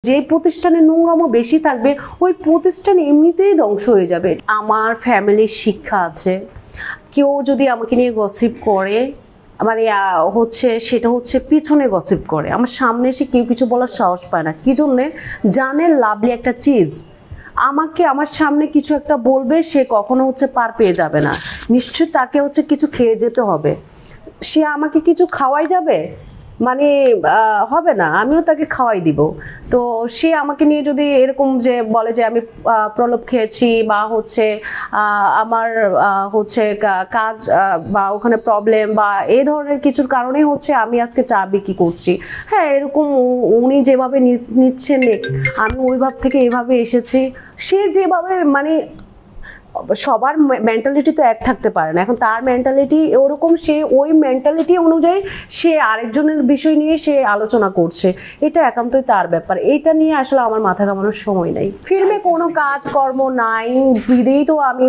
যে প্রতিষ্ঠানে নোংরামো বেশি থাকবে ওই প্রতিষ্ঠান এমনিতেই ধ্বংস হয়ে যাবে। আমার ফ্যামিলির শিক্ষা আছে, কেউ যদি আমাকে নিয়ে গসিপ করে মানে সেটা হচ্ছে পিছনে গসিপ করে, আমার সামনে এসে কেউ কিছু বলার সাহস পায় না। কি জন্যে? জানে লাভলি একটা চিজ আমাকে আমার সামনে কিছু একটা বলবে, সে কখনো পার পেয়ে যাবে না, নিশ্চয়ই তাকে কিছু খেয়ে যেতে হবে। সে আমাকে কিছু খাওয়াই যাবে মানে হবে না, আমিও তাকে খাওয়াই দিব। তো সে আমাকে নিয়ে যদি এরকম যে বলে যে আমি প্রলোভ খেয়েছি বা আমার কাজ বা ওখানে প্রবলেম বা এই ধরনের কিছুর কারণেই আমি আজকে চা বিক্রি করছি, হ্যাঁ এরকম উনি যেভাবে নিচ্ছেন আমি ওই ভাব থেকে এভাবে এসেছি, সে যেভাবে মানে সবার মেন্টালিটি তো এক থাকতে পারে না। এখন তার মেন্টালিটি ওরকম, সে ওই মেন্টালিটি অনুযায়ী সে আরেকজনের বিষয় নিয়ে সে আলোচনা করছে, এটা একান্তই তার ব্যাপার। এটা নিয়ে আসলে আমার মাথা ঘামানোর সময় নাই। ফিল্মে কোনো কাজকর্ম নাই বিধেই তো আমি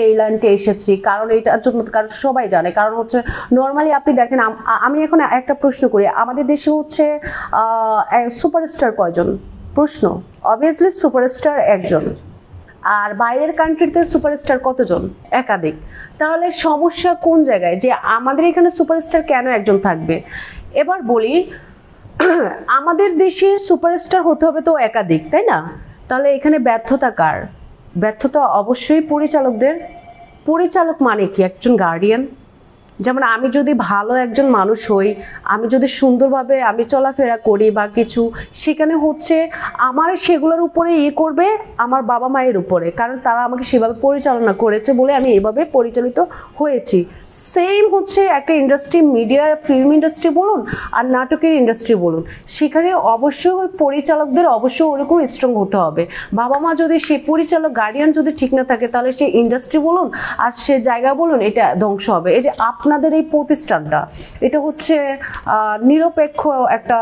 এই লাইনটা এসেছি, কারণ এটার জন্য কারণ সবাই জানে। কারণ নর্মালি আপনি দেখেন, আমি এখন একটা প্রশ্ন করি, আমাদের দেশে সুপারস্টার কয়জন? প্রশ্ন, অবভিয়াসলি সুপারস্টার একজন, আর বাইরের কান্ট্রিতে সুপারস্টার কতজন? একাধিক। তাহলে সমস্যা কোন জায়গায় যে আমাদের এখানে সুপারস্টার কেন একজন থাকবে? এবার বলি, আমাদের দেশে সুপারস্টার হতে হবে তো একাধিক, তাই না? তাহলে এখানে ব্যর্থতা কার? ব্যর্থতা অবশ্যই পরিচালকদের। পরিচালক মানে কি? একজন গার্ডিয়ান। যেমন আমি যদি ভালো একজন মানুষ হই, আমি যদি সুন্দরভাবে আমি চলাফেরা করি বা কিছু, সেখানে আমার সেগুলোর উপরে করবে আমার বাবা মায়ের উপরে, কারণ তারা আমাকে সেভাবে পরিচালনা করেছে বলে আমি এভাবে পরিচালিত হয়েছি। সেম একটা ইন্ডাস্ট্রি, মিডিয়া ফিল্ম ইন্ডাস্ট্রি বলুন আর নাটকের ইন্ডাস্ট্রি বলুন, সেখানে অবশ্যই ওই পরিচালকদের অবশ্যই ওরকম স্ট্রং হতে হবে। বাবা মা যদি সে পরিচালক গার্ডিয়ান যদি ঠিক না থাকে, তাহলে সে ইন্ডাস্ট্রি বলুন আর সে জায়গা বলুন, এটা ধ্বংস হবে। এই যে আপনাদের এই প্রতিষ্ঠানটা, এটা নিরপেক্ষ একটা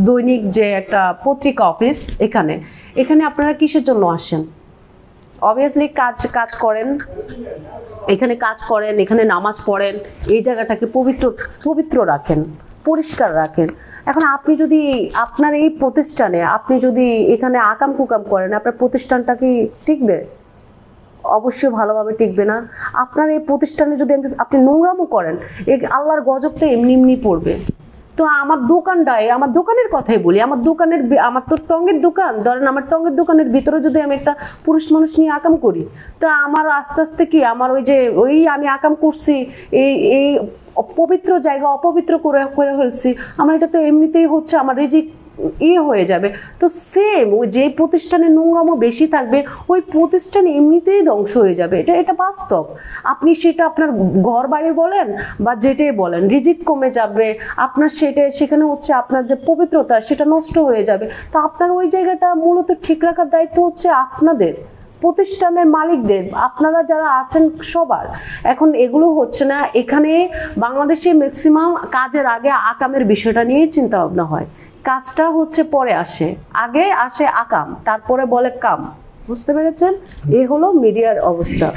দৈনিক যে একটা পত্রিকা অফিস, এখানে আপনারা কিসের জন্য আসেন? অবভিয়াসলি কাজ করেন, এখানে কাজ করেন, এখানে নামাজ পড়েন, এই জায়গাটাকে পবিত্র রাখেন, পরিষ্কার রাখেন। এখন আপনি যদি আপনার এই প্রতিষ্ঠানে আপনি যদি এখানে আকাম কুকাম করেন, আপনার প্রতিষ্ঠানটা কি টিকবে? অবশ্যই ভালোভাবে টিকবে না। আপনার এই প্রতিষ্ঠানে যদি আপনি নোংরামো করেন, আল্লাহর গজব তো এমনি পড়বে। তো আমার দোকানের কথাই বলি, আমার তো টঙ্গের দোকান, ধরেন আমার টঙ্গের দোকানের ভিতরে যদি আমি একটা পুরুষ মানুষ নিয়ে আকাম করি, তো আমার আস্তে আস্তে কি আমার আমি আকাম করছি, এই পবিত্র জায়গা অপবিত্র করে ফেলছি, আমার এটা তো এমনিতেই আমার রিজিক হয়ে যাবে। তো সেম ওই যে প্রতিষ্ঠানে নোংরামো বেশি থাকবে ওই প্রতিষ্ঠান এমনিতেই ধ্বংস হয়ে যাবে, এটা বাস্তব। আপনি সেটা আপনার ঘর বাড়ি বলেন বা যেটাই বলেন, রিজিক কমে যাবে আপনার, সেখানে আপনার যে পবিত্রতা সেটা নষ্ট হয়ে যাবে। তো আপনার ওই জায়গাটা মূলত ঠিক রাখার দায়িত্ব আপনাদের, প্রতিষ্ঠানের মালিকদের, আপনারা যারা আছেন সবার। এখন এগুলো না, এখানে বাংলাদেশে ম্যাক্সিমাম কাজের আগে আকামের বিষয়টা নিয়ে চিন্তা ভাবনা হয়, কাজটা পরে আসে, আগে আসে আকাম, তারপরে বলে কাম। বুঝতে পেরেছেন? এই হলো মিডিয়ার অবস্থা।